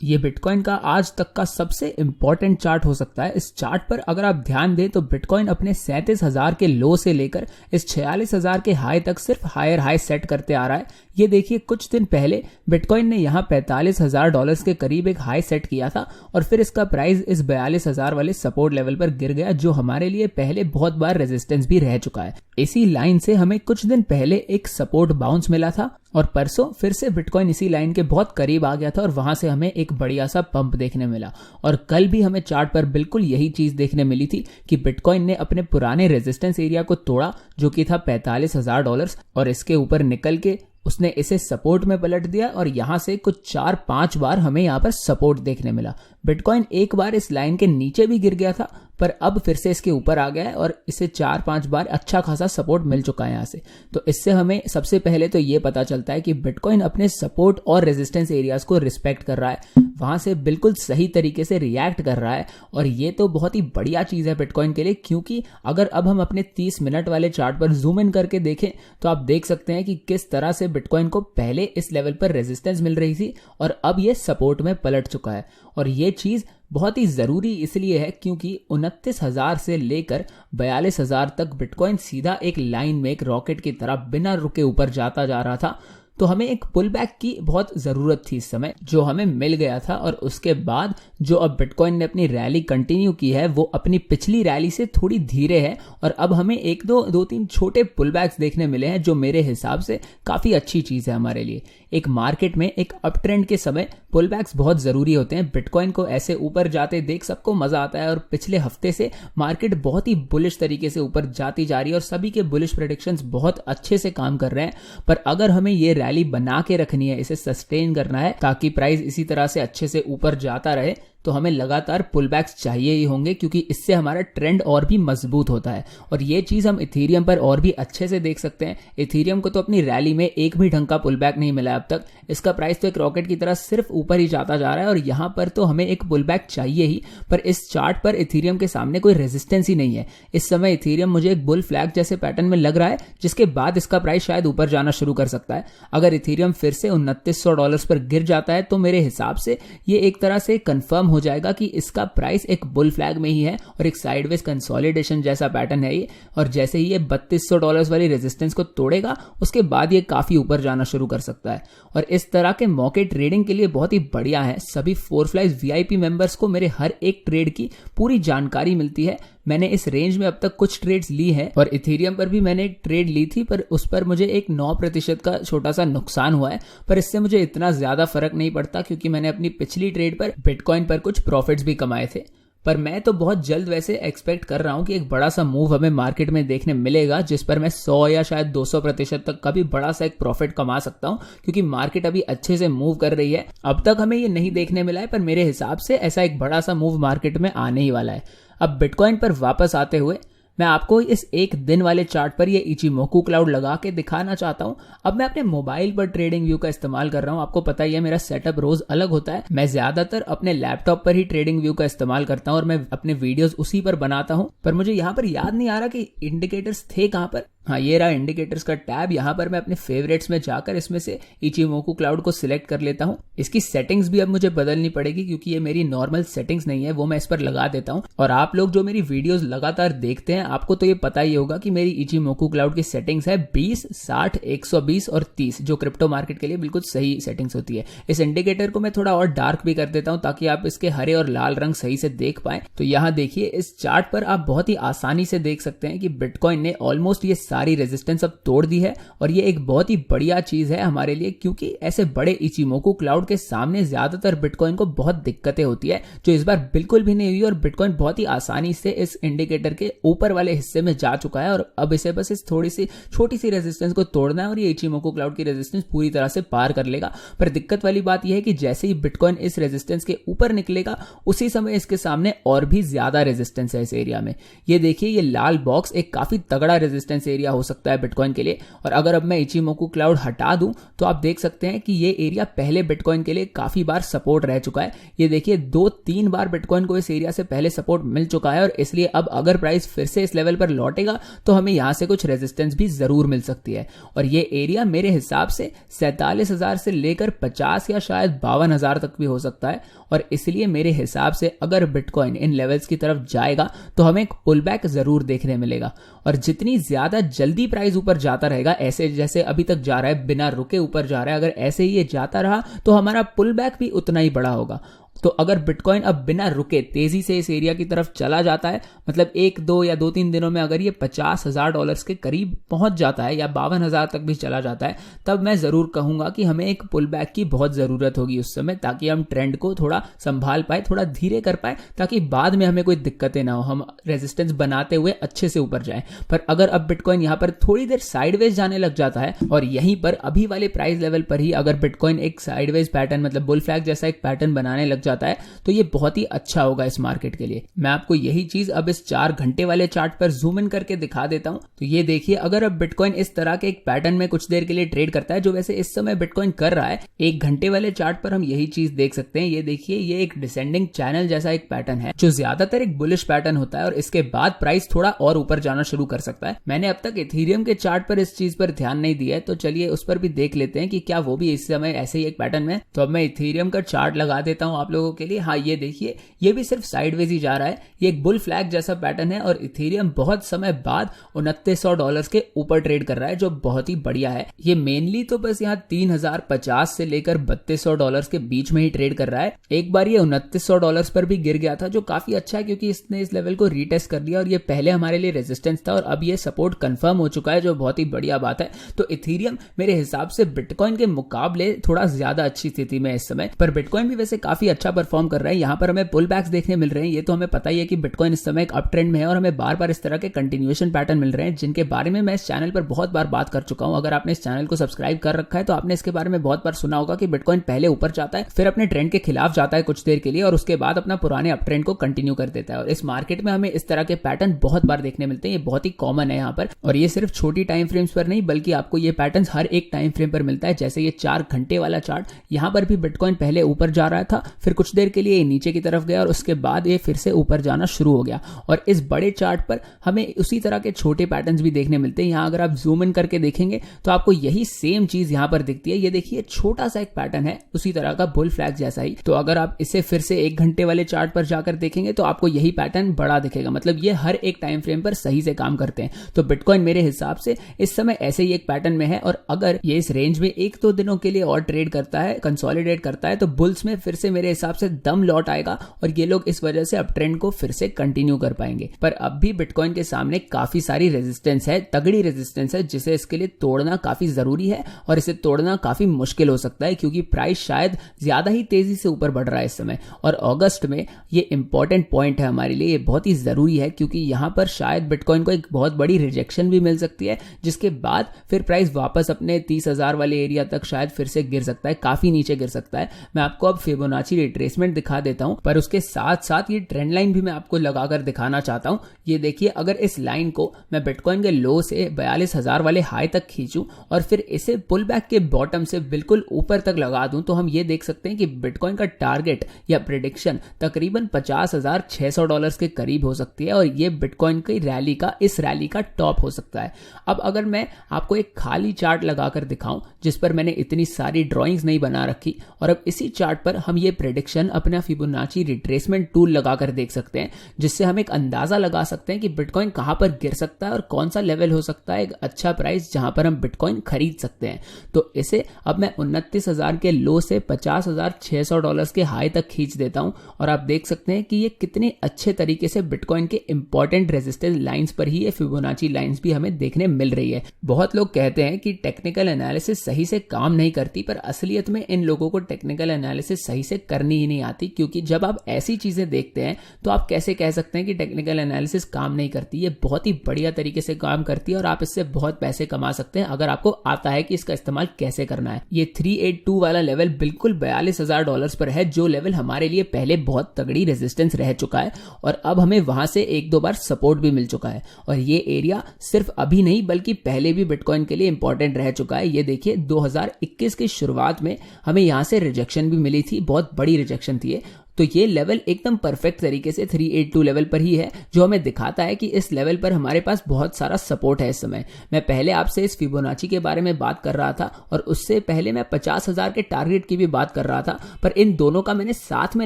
ये बिटकॉइन का आज तक का सबसे इंपॉर्टेंट चार्ट हो सकता है। इस चार्ट पर अगर आप ध्यान दें तो बिटकॉइन अपने 37,000 के लो से लेकर इस 46,000 के हाई तक सिर्फ हायर हाई सेट करते आ रहा है। ये देखिए, कुछ दिन पहले बिटकॉइन ने यहाँ $45,000 के करीब एक हाई सेट किया था और फिर इसका प्राइस इस 42,000 वाले सपोर्ट लेवल पर गिर गया, जो हमारे लिए पहले बहुत बार रेजिस्टेंस भी रह चुका है। इसी लाइन से हमें कुछ दिन पहले एक सपोर्ट बाउंस मिला था और परसों फिर से बिटकॉइन इसी लाइन के बहुत करीब आ गया था और वहां से हमें एक बढ़िया सा पंप देखने मिला। और कल भी हमें चार्ट पर बिल्कुल यही चीज देखने मिली थी कि बिटकॉइन ने अपने पुराने रेजिस्टेंस एरिया को तोड़ा, जो कि था $45,000, और इसके ऊपर निकल के उसने इसे सपोर्ट में पलट दिया और यहां से कुछ 4-5 बार हमें यहां पर सपोर्ट देखने मिला। बिटकॉइन एक बार इस लाइन के नीचे भी गिर गया था, पर अब फिर से इसके ऊपर आ गया है और इसे 4-5 बार अच्छा खासा सपोर्ट मिल चुका है यहां से। तो इससे हमें सबसे पहले तो ये पता चलता है कि बिटकॉइन अपने सपोर्ट और रेजिस्टेंस एरियाज को रिस्पेक्ट कर रहा है, वहां से बिल्कुल सही तरीके से रिएक्ट कर रहा है। और ये तो बहुत ही बढ़िया चीज है बिटकॉइन के लिए, क्योंकि अगर अब हम अपने 30 मिनट वाले चार्ट पर जूम इन करके देखें तो आप देख सकते हैं कि किस तरह से बिटकॉइन को पहले इस लेवल पर रेजिस्टेंस मिल रही थी और अब ये सपोर्ट में पलट चुका है। और ये चीज बहुत ही जरूरी इसलिए है क्योंकि 29,000 से लेकर 42,000 तक बिटकॉइन सीधा एक लाइन में एक रॉकेट की तरह बिना रुके ऊपर जाता जा रहा था। तो हमें एक पुल बैक की बहुत जरूरत थी इस समय, जो हमें मिल गया था। और उसके बाद जो अब बिटकॉइन ने अपनी रैली कंटिन्यू की है वो अपनी पिछली रैली से थोड़ी धीरे है और अब हमें एक दो तीन छोटे पुल बैक्स देखने मिले हैं, जो मेरे हिसाब से काफी अच्छी चीज है हमारे लिए। एक मार्केट में एक अप ट्रेंड के समय पुल बैक्स बहुत जरूरी होते हैं। बिटकॉइन को ऐसे ऊपर जाते देख सबको मजा आता है और पिछले हफ्ते से मार्केट बहुत ही बुलिश तरीके से ऊपर जाती जा रही है और सभी के बुलिश प्रेडिक्शंस बहुत अच्छे से काम कर रहे हैं। पर अगर हमें ये रैली बना के रखनी है, इसे सस्टेन करना है ताकि प्राइस इसी तरह से अच्छे से ऊपर जाता रहे, तो हमें लगातार पुलबैक्स चाहिए ही होंगे, क्योंकि इससे हमारा ट्रेंड और भी मजबूत होता है। और ये चीज हम इथेरियम पर और भी अच्छे से देख सकते हैं। इथेरियम को तो अपनी रैली में एक भी ढंग का पुलबैक नहीं मिला अब तक। इसका प्राइस तो एक रॉकेट की तरह सिर्फ ऊपर ही जाता जा रहा है और यहां पर तो हमें एक पुलबैक चाहिए ही। पर इस चार्ट पर इथेरियम के सामने कोई रेजिस्टेंस ही नहीं है। इस समय इथेरियम मुझे एक बुल फ्लैग जैसे पैटर्न में लग रहा है, जिसके बाद इसका प्राइस शायद ऊपर जाना शुरू कर सकता है। अगर इथेरियम फिर से $2900 पर गिर जाता है तो मेरे हिसाब से ये एक तरह से कंफर्म हो जाएगा कि इसका प्राइस एक बुल फ्लैग में ही है और एक साइडवेज कंसोलिडेशन जैसा पैटर्न है ये। और जैसे ही ये $3200 वाली रेजिस्टेंस को तोड़ेगा, उसके बाद ये काफी ऊपर जाना शुरू कर सकता है। और इस तरह के मौके ट्रेडिंग के लिए बहुत ही बढ़िया है। सभी 4Flies VIP मेंबर्स को मेरे हर एक ट्रेड की पूरी जानकारी मिलती है। मैंने इस रेंज में अब तक कुछ ट्रेड्स ली हैं और इथेरियम पर भी मैंने एक ट्रेड ली थी, पर उस पर मुझे एक 9% का छोटा सा नुकसान हुआ है। पर इससे मुझे इतना ज्यादा फर्क नहीं पड़ता, क्योंकि मैंने अपनी पिछली ट्रेड पर बिटकॉइन पर कुछ प्रॉफिट्स भी कमाए थे। पर मैं तो बहुत जल्द वैसे एक्सपेक्ट कर रहा हूं कि एक बड़ा सा मूव हमें मार्केट में देखने मिलेगा, जिस पर मैं 100 या शायद 200% तक का भी बड़ा सा एक प्रॉफिट कमा सकता हूं, क्योंकि मार्केट अभी अच्छे से मूव कर रही है। अब तक हमें ये नहीं देखने मिला है, पर मेरे हिसाब से ऐसा एक बड़ा सा मूव मार्केट में आने ही वाला है। अब बिटकॉइन पर वापस आते हुए मैं आपको इस एक दिन वाले चार्ट पर ये इचिमोकू क्लाउड लगा के दिखाना चाहता हूं। अब मैं अपने मोबाइल पर ट्रेडिंग व्यू का इस्तेमाल कर रहा हूं। आपको पता ही है मेरा सेटअप रोज अलग होता है। मैं ज्यादातर अपने लैपटॉप पर ही ट्रेडिंग व्यू का इस्तेमाल करता हूं और मैं अपने वीडियोस उसी पर बनाता हूं। पर मुझे यहां पर याद नहीं आ रहा कि इंडिकेटर्स थे कहां पर। हाँ, ये रहा इंडिकेटर्स का टैब। यहाँ पर मैं अपने फेवरेट्स में जाकर इसमें से इचिमोकू क्लाउड को सिलेक्ट कर लेता हूँ। इसकी सेटिंग्स भी अब मुझे बदलनी पड़ेगी, क्योंकि ये मेरी नॉर्मल सेटिंग्स नहीं है, वो मैं इस पर लगा देता हूँ। और आप लोग जो मेरी वीडियोस लगातार देखते हैं, आपको तो ये पता ही होगा कि मेरी इचिमोकू क्लाउड की सेटिंग्स है 20, 60, 120 और 30, जो क्रिप्टो मार्केट के लिए बिल्कुल सही सेटिंग्स होती है। इस इंडिकेटर को मैं थोड़ा और डार्क भी कर देता हूँ, ताकि आप इसके हरे और लाल रंग सही से देख पाए। तो यहाँ देखिए, इस चार्ट पर आप बहुत ही आसानी से देख सकते हैं कि बिटकॉइन ने ऑलमोस्ट ये सारी रेजिस्टेंस अब तोड़ दी है। और ये एक बहुत ही बढ़िया चीज है हमारे लिए, क्योंकि ऐसे बड़े इचिमोकू क्लाउड के सामने ज्यादातर बिटकॉइन को बहुत दिक्कतें होती है, जो इस बार बिल्कुल भी नहीं हुई। और बिटकॉइन बहुत ही आसानी से इस इंडिकेटर के ऊपर वाले हिस्से में जा चुका है और अब इसे बस इस थोड़ी सी छोटी सी रेजिस्टेंस को तोड़ना है और ये इचिमोकू क्लाउड की रेजिस्टेंस पूरी तरह से पार कर लेगा। पर दिक्कत वाली बात यह है कि जैसे ही बिटकॉइन इस रेजिस्टेंस के ऊपर निकलेगा, उसी समय इसके सामने और भी ज्यादा रेजिस्टेंस है इस एरिया में। ये देखिए, ये लाल बॉक्स एक काफी तगड़ा रेजिस्टेंस एरिया एरिया हो सकता है बिटकॉइन के लिए। और अगर अब मैं इचिमोकू क्लाउड हटा दूं तो आप देख सकते हैं कि ये एरिया पहले बिटकॉइन के लिए काफी बार सपोर्ट रह चुका है। ये देखिए 2-3 बार बिटकॉइन को इस एरिया से पहले सपोर्ट मिल चुका है और इसलिए अब अगर प्राइस फिर से इस लेवल पर लौटेगा तो हमें यहां से कुछ रेजिस्टेंस भी जरूर मिल सकती है। और ये एरिया मेरे हिसाब से 47,000 से लेकर 50 या शायद 52,000 तक भी हो सकता है। और इसलिए मेरे हिसाब से अगर बिटकॉइन इन लेवल्स की तरफ जाएगा तो हमें एक पुल बैक जरूर देखने मिलेगा। और जितनी ज्यादा जल्दी प्राइस ऊपर जाता रहेगा, ऐसे जैसे अभी तक जा रहा है बिना रुके ऊपर जा रहा है, अगर ऐसे ही ये जाता रहा तो हमारा पुल बैक भी उतना ही बड़ा होगा। तो अगर बिटकॉइन अब बिना रुके तेजी से इस एरिया की तरफ चला जाता है, मतलब 1-2 या 2-3 दिनों में अगर ये $50,000 के करीब पहुंच जाता है या 52,000 तक भी चला जाता है, तब मैं जरूर कहूंगा कि हमें एक पुल बैक की बहुत जरूरत होगी उस समय, ताकि हम ट्रेंड को थोड़ा संभाल पाए, थोड़ा धीरे कर पाए, ताकि बाद में हमें कोई दिक्कतें ना हो, हम रेजिस्टेंस बनाते हुए अच्छे से ऊपर जाएं। पर अगर अब बिटकॉइन यहां पर थोड़ी देर साइडवेज जाने लग जाता है और यहीं पर अभी वाले प्राइस लेवल पर ही अगर बिटकॉइन एक साइडवेज पैटर्न, मतलब बुल फ्लैग जैसा एक पैटर्न बनाने लग जाता है, तो ये बहुत ही अच्छा होगा इस मार्केट के लिए। मैं आपको यही चीज अब इस 4 घंटे वाले चार्ट पर जूम इन करके दिखा देता हूं। तो ये देखिए, अगर अब बिटकॉइन इस तरह के एक पैटर्न में कुछ देर के लिए ट्रेड करता है, जो वैसे इस समय बिटकॉइन कर रहा है, 1 घंटे वाले चार्ट पर हम यही चीज देख सकते हैं। ये देखिए, ये एक डिसेंडिंग चैनल जैसा एक पैटर्न है, जो ज्यादातर एक बुलिश पैटर्न होता है और इसके बाद प्राइस थोड़ा और ऊपर जाना शुरू कर सकता है। मैंने अब तक इथेरियम के चार्ट पर इस चीज पर ध्यान नहीं दिया है, तो चलिए उस पर भी देख लेते हैं कि क्या वो भी इस समय ऐसे ही एक पैटर्न में। तो अब मैं इथेरियम का चार्ट लगा देता हूं आप लोगों के लिए। हाँ, ये देखिए, ये भी सिर्फ साइडवेज ही जा रहा है। ये एक बुल फ्लैग जैसा पैटर्न है और इथेरियम बहुत समय बाद $2900 के ऊपर ट्रेड कर रहा है, जो बहुत ही बढ़िया है। ये मेनली तो बस यहाँ 3050 से लेकर $3200 के बीच में ही ट्रेड कर रहा है। एक बार ये $2900 पर भी गिर गया था, जो काफी अच्छा है क्योंकि इसने इस लेवल को रीटेस्ट कर लिया और ये पहले हमारे लिए रेजिस्टेंस था और अब ये सपोर्ट कंफर्म हो चुका है, जो बहुत ही बढ़िया बात है। तो इथेरियम मेरे हिसाब से बिटकॉइन के मुकाबले थोड़ा ज्यादा अच्छी स्थिति में इस समय, पर बिटकॉइन भी वैसे काफी अच्छा परफॉर्म कर रहा है। यहाँ पर हमें पुल बैक्स देखने मिल रहे हैं। ये तो हमें पता ही है कि बिटकॉइन इस समय एक अप ट्रेंड में है और हमें बार बार इस तरह के कंटिन्यूएशन पैटर्न मिल रहे हैं, जिनके बारे में मैं इस चैनल पर बहुत बार बात कर चुका हूं। अगर आपने इस चैनल को सब्सक्राइब कर रखा है तो आपने इसके बारे में बहुत बार सुना होगा कि बिटकॉइन पहले ऊपर जाता है, फिर अपने ट्रेंड के खिलाफ जाता है कुछ देर के लिए और उसके बाद अपना पुराने अप ट्रेंड को कंटिन्यू कर देता है। और इस मार्केट में हमें इस तरह के पैटर्न बहुत बार देखने मिलते हैं। ये बहुत ही कॉमन है यहाँ पर, और ये सिर्फ छोटी टाइम फ्रेम्स पर नहीं, बल्कि आपको ये पैटर्न हर एक टाइम फ्रेम पर मिलता है। जैसे ये 4 घंटे वाला चार्ट, यहाँ पर भी बिटकॉइन पहले ऊपर जा रहा था, फिर कुछ देर के लिए नीचे की तरफ गया और उसके बाद ये फिर से ऊपर जाना शुरू हो गया। और इस बड़े चार्ट पर हमें उसी तरह के छोटे पैटर्न्स भी देखने मिलते हैं। यहाँ अगर आप जूम इन करके देखेंगे तो आपको यही सेम चीज यहाँ पर दिखती है। ये देखिए, छोटा सा एक पैटर्न है उसी तरह का, बुल फ्लैग जैसा ही। तो अगर आप इसे फिर से 1 घंटे वाले चार्ट पर जाकर देखेंगे तो आपको यही पैटर्न बड़ा दिखेगा। मतलब ये हर एक टाइम फ्रेम पर सही से काम करते हैं। तो बिटकॉइन मेरे हिसाब से इस समय ऐसे ही एक पैटर्न में है और अगर ये इस रेंज में 1-2 दिनों के लिए और ट्रेड करता है, कंसोलिडेट करता है, तो बुल्स में फिर से मेरे हिसाब से दम लौट आएगा और ये लोग इस वजह से अब ट्रेंड को फिर से कंटिन्यू कर पाएंगे। पर अब भी बिटकॉइन के सामने काफी सारी रेजिस्टेंस है, तगड़ी रेजिस्टेंस है, जिसे इसके लिए तोड़ना काफी जरूरी है और इसे तोड़ना काफी मुश्किल हो सकता है, क्योंकि प्राइस शायद ज्यादा ही तेजी से ऊपर बढ़ रहा है इस समय। और अगस्त में ये इंपॉर्टेंट पॉइंट है हमारे लिए, ये बहुत ही जरूरी है, क्योंकि यहां पर शायद बिटकॉइन को एक बहुत बड़ी रिजेक्शन भी मिल सकती है, जिसके बाद फिर प्राइस वापस अपने 30,000 वाले एरिया तक शायद फिर से गिर सकता है, काफी नीचे गिर सकता है। मैं आपको अब फिबोनाची रिट्रेसमेंट दिखा देता हूं, पर उसके साथ साथ ये ट्रेंड लाइन भी मैं आपको लगाकर दिखाना चाहता हूं। ये देखिए, अगर इस लाइन को मैं बिटकॉइन के लो से 42,000 वाले हाई तक खींचूं और फिर इसे पुल बैक के बॉटम से बिल्कुल ऊपर तक लगा दूं, तो हम ये देख सकते हैं कि बिटकॉइन का टारगेट या प्रेडिक्शन तकरीबन $50,600 के करीब हो सकती है और ये बिटकॉइन की रैली का, इस रैली का टॉप हो सकता है। अब अगर मैं आपको एक खाली चार्ट लगाकर दिखाऊं जिस पर मैंने इतनी सारी ड्राइंग्स नहीं बना रखी, और अब इसी चार्ट पर हम ये प्रेडिक्शन अपना फिबोनाची रिट्रेसमेंट टूल लगाकर देख सकते हैं, जिससे हम एक अंदाजा लगा सकते हैं कि बिटकॉइन कहां पर गिर सकता है और कौन सा लेवल हो सकता है एक अच्छा प्राइस जहां पर हम बिटकॉइन खरीद सकते हैं। तो इसे अब मैं 29,000 के लो से $50,600 के हाई तक खींच देता हूं और आप देख सकते हैं कि ये कितने अच्छे तरीके से बिटकॉइन के इंपॉर्टेंट रेजिस्टेंस लाइंस पर ही ये फिबोनाची लाइंस भी हमें देखने मिल रही है। बहुत लोग कहते हैं कि टेक्निकल एनालिसिस सही से काम नहीं करती, पर असलियत में इन लोगों को टेक्निकल एनालिसिस सही से करनी करनी ही नहीं आती, क्योंकि जब आप ऐसी चीजें देखते हैं तो आप कैसे कह सकते हैं कि टेक्निकल एनालिसिस काम नहीं करती। ये बहुत ही बढ़िया तरीके से काम करती है और आप इससे बहुत पैसे कमा सकते हैं अगर आपको आता है कि इसका इस्तेमाल कैसे करना है। ये 382 वाला लेवल बिल्कुल $42,000 पर है, जो लेवल हमारे लिए पहले बहुत तगड़ी रेजिस्टेंस रह चुका है और अब हमें वहां से एक दो बार सपोर्ट भी मिल चुका है। और ये एरिया सिर्फ अभी नहीं बल्कि पहले भी बिटकॉइन के लिए इंपॉर्टेंट रह चुका है। ये देखिए 2021 की शुरुआत में हमें यहां से रिजेक्शन भी मिली थी, बहुत बड़ी रिजेक्शन थी। तो ये लेवल एकदम परफेक्ट तरीके से 382 लेवल पर ही है, जो हमें दिखाता है कि इस लेवल पर हमारे पास बहुत सारा सपोर्ट है इस समय। मैं पहले आपसे इस फिबोनाची के बारे में बात कर रहा था और उससे पहले मैं 50,000 के टारगेट की भी बात कर रहा था, पर इन दोनों का मैंने साथ में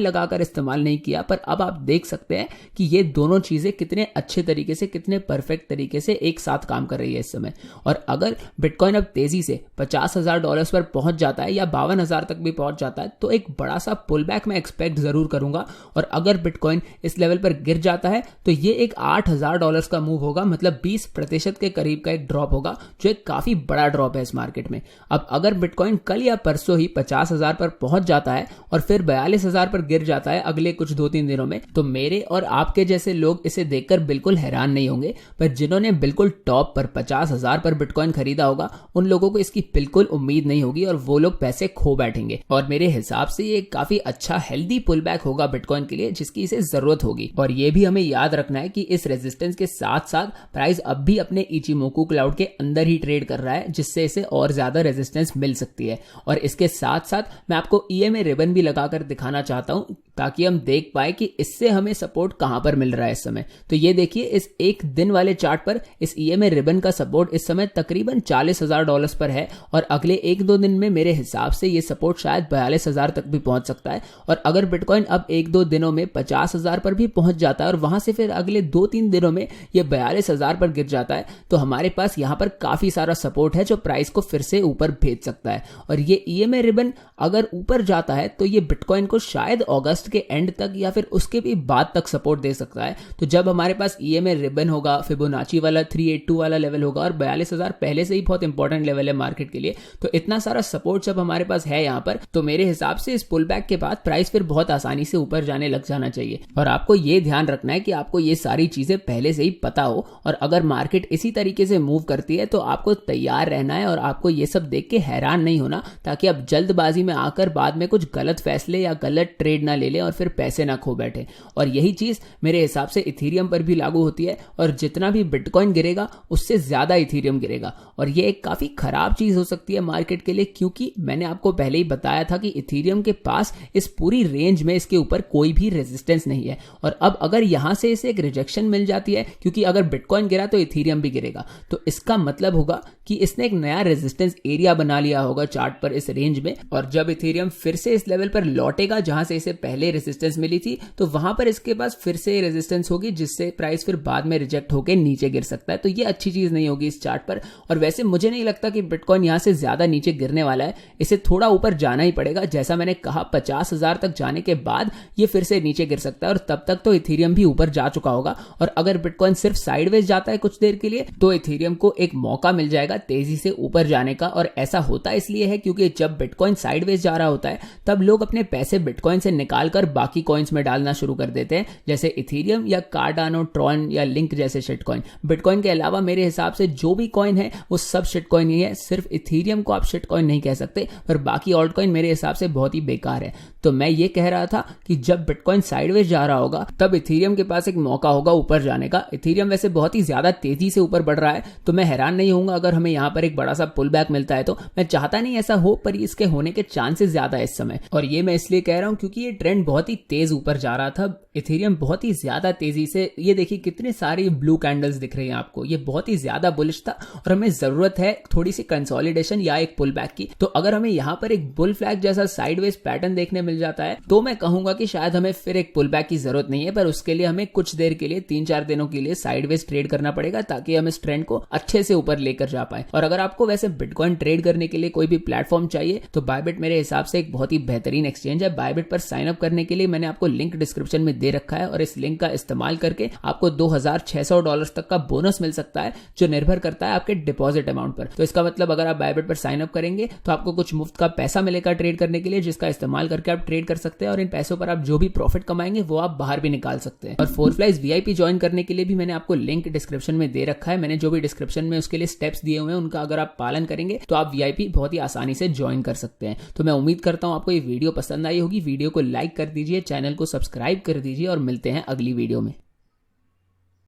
लगाकर इस्तेमाल नहीं किया। पर अब आप देख सकते हैं कि ये दोनों चीजें कितने अच्छे तरीके से, कितने परफेक्ट तरीके से एक साथ काम कर रही है इस समय। और अगर बिटकॉइन अब तेजी से $50,000 पर पहुंच जाता है या 52,000 तक भी पहुंच जाता है तो एक बड़ा सा पुल बैक मैं एक्सपेक्ट जरूर करूंगा। और अगर बिटकॉइन इस लेवल पर गिर जाता है तो ये एक $8,000 का मूव होगा, मतलब 20% के करीब का एक ड्रॉप होगा, जो एक काफी बड़ा ड्रॉप है इस मार्केट में। अब अगर बिटकॉइन कल या परसों ही 50,000 पर पहुंच जाता है और फिर 42,000 पर गिर जाता है अगले कुछ 2-3 दिनों में, तो मेरे और आपके जैसे लोग इसे देखकर बिल्कुल हैरान नहीं होंगे। पर जिन्होंने बिल्कुल टॉप पर 50,000 पर बिटकॉइन खरीदा होगा उन लोगों को इसकी बिल्कुल उम्मीद नहीं होगी और वो लोग पैसे खो बैठेंगे। और मेरे हिसाब से ये काफी अच्छा हेल्दी पुल बैक होगा बिटकॉइन के लिए, जिसकी इसे जरूरत होगी। और ये भी हमें याद रखना है कि इस रेजिस्टेंस के साथ साथ प्राइस अब भी अपने इचिमोकू क्लाउड के अंदर ही ट्रेड कर रहा है, जिससे इसे और ज्यादा रेजिस्टेंस मिल सकती है। और इसके साथ साथ मैं आपको EMA रिबन भी लगाकर दिखाना चाहता हूं ताकि हम देख पाए कि इससे हमें सपोर्ट कहां पर मिल रहा है इस समय। तो ये देखिए इस एक दिन वाले चार्ट पर इस EMA रिबन का सपोर्ट इस समय तकरीबन $40,000 पर है और अगले 1-2 दिन में मेरे हिसाब से ये सपोर्ट शायद 42,000 तक भी पहुंच सकता है। और अगर बिटकॉइन अब 1-2 दिनों में 50,000 पर भी पहुंच जाता है और वहां से फिर अगले 2-3 दिनों में ये 42,000 पर गिर जाता है तो हमारे पास यहां पर काफी सारा सपोर्ट है जो प्राइस को फिर से ऊपर भेज सकता है। और ये EMA रिबन अगर ऊपर जाता है तो ये बिटकॉइन को शायद अगस्त के एंड तक या फिर उसके भी बाद तक सपोर्ट दे सकता है। तो जब हमारे पास EMA रिबन होगा, फिबोनाची वाला 382 वाला लेवल होगा और 42,000 पहले से ही बहुत इंपॉर्टेंट लेवल है मार्केट के लिए, तो इतना सारा सपोर्ट जब हमारे पास है यहां पर, तो मेरे हिसाब से इस पुल बैक के बाद प्राइस फिर बहुत आसानी से ऊपर जाने लग जाना चाहिए। और आपको ये ध्यान रखना है कि आपको ये सारी चीजें पहले से ही पता हो और अगर मार्केट इसी तरीके से मूव करती है तो आपको तैयार रहना है और आपको ये सब देख के हैरान नहीं होना, ताकि आप जल्दबाजी में आकर बाद में कुछ गलत फैसले या गलत ट्रेड ना ले लें और फिर पैसे ना खो बैठे। और यही चीज मेरे हिसाब से इथेरियम पर भी लागू होती है और जितना भी बिटकॉइन गिरेगा उससे ज्यादा इथेरियम गिरेगा। और ये एक काफी खराब चीज हो सकती है मार्केट के लिए, क्योंकि मैंने आपको पहले ही बताया था कि इथेरियम के पास इस पूरी रेंज में इसके ऊपर कोई भी रेजिस्टेंस नहीं है। और अब अगर यहां से इसे एक रिजेक्शन मिल जाती है, क्योंकि अगर बिटकॉइन गिरा तो इथेरियम भी गिरेगा, तो इसका मतलब होगा कि इसने एक नया रेजिस्टेंस एरिया बना लिया होगा चार्ट पर इस रेंज में। और जब इथेरियम फिर से इस लेवल पर लौटेगा जहां से इसे पहले रेजिस्टेंस मिली थी, तो वहां पर इसके पास फिर से रेजिस्टेंस होगी, जिससे प्राइस फिर बाद में रिजेक्ट होकर नीचे गिर सकता है। तो ये अच्छी चीज नहीं होगी इस चार्ट पर। और वैसे मुझे नहीं लगता कि बिटकॉइन यहां से ज्यादा नीचे गिरने वाला है, इसे थोड़ा ऊपर जाना ही पड़ेगा। जैसा मैंने कहा 50,000 तक जाने के बाद ये फिर से नीचे गिर सकता है और तब तक तो इथेरियम भी ऊपर जा चुका होगा। और अगर बिटकॉइन सिर्फ साइडवेज जाता है कुछ देर के लिए तो इथेरियम को एक मौका मिल जाएगा तेजी से ऊपर जाने का। और ऐसा होता इसलिए है क्योंकि जब बिटकॉइन साइडवेज जा रहा होता है तब लोग अपने पैसे बिटकॉइन से निकालकर बाकी कॉइन्स में डालना शुरू कर देते हैं, जैसे इथेरियम या कार्डानो, ट्रॉन या लिंक जैसे शिट कॉइन। बिटकॉइन के अलावा मेरे हिसाब से जो भी कॉइन है वो सब शिट कॉइन ही है। सिर्फ इथेरियम को आप शिट कॉइन नहीं कह सकते, पर बाकी ऑल्ट कॉइन मेरे हिसाब से बहुत ही बेकार है। तो मैं ये कह रहा था कि जब बिटकॉइन साइडवेज जा रहा होगा तब इथेरियम के पास एक मौका होगा ऊपर जाने का। इथेरियम वैसे बहुत ही ज्यादा तेजी से ऊपर बढ़ रहा है, तो मैं हैरान नहीं होऊंगा अगर हमें यहां पर एक बड़ा सा पुल बैक मिलता है। तो मैं चाहता नहीं ऐसा हो, पर इसके होने के चांसेस ज्यादा है इस समय। और ये मैं इसलिए कह रहा हूं क्योंकि ये ट्रेंड बहुत ही तेज ऊपर जा रहा था, इथेरियम बहुत ही ज्यादा तेजी से, ये देखिए कितने सारे ब्लू कैंडल्स दिख रहे हैं आपको, ये बहुत ही ज्यादा बुलिश था और हमें जरूरत है थोड़ी सी कंसोलिडेशन या एक पुल बैक की। तो अगर हमें यहां पर एक बुल फ्लैग जैसा साइडवेज पैटर्न देखने मिल जाता है तो मैं कहूंगा कि शायद हमें फिर एक पुल बैक की जरूरत नहीं है, पर उसके लिए हमें कुछ देर के लिए 3-4 दिनों के लिए साइडवेज ट्रेड करना पड़ेगा ताकि हम इस ट्रेंड को अच्छे से ऊपर लेकर जा पाए। और अगर आपको वैसे बिटकॉइन ट्रेड करने के लिए कोई भी प्लेटफॉर्म चाहिए तो बायबिट मेरे हिसाब से एक बहुत ही बेहतरीन एक्सचेंज है। बायबिट पर साइन अप करने के लिए मैंने आपको लिंक डिस्क्रिप्शन में दे रखा है और इस लिंक का इस्तेमाल करके आपको $2,600 तक का बोनस मिल सकता है, जो निर्भर करता है आपके डिपॉजिट अमाउंट पर। तो इसका मतलब अगर आप बायबिट पर साइन अप करेंगे तो आपको कुछ मुफ्त का पैसा मिलेगा ट्रेड करने के लिए, जिसका इस्तेमाल करके आप ट्रेड कर सकते हैं और इन पैसों पर आप जो भी प्रॉफिट कमाएंगे वो आप बाहर भी निकाल सकते हैं। और 4Flies VIP ज्वाइन करने के लिए भी मैंने आपको लिंक डिस्क्रिप्शन में दे रखा है। मैंने जो भी डिस्क्रिप्शन में उसके लिए स्टेप्स दिए हुए हैं उनका अगर आप पालन करेंगे तो आप VIP बहुत ही आसानी से ज्वाइन कर सकते हैं। तो मैं उम्मीद करता हूं आपको ये वीडियो पसंद आई होगी। वीडियो को लाइक कर दीजिए, चैनल को सब्सक्राइब कर दीजिए और मिलते हैं अगली वीडियो में।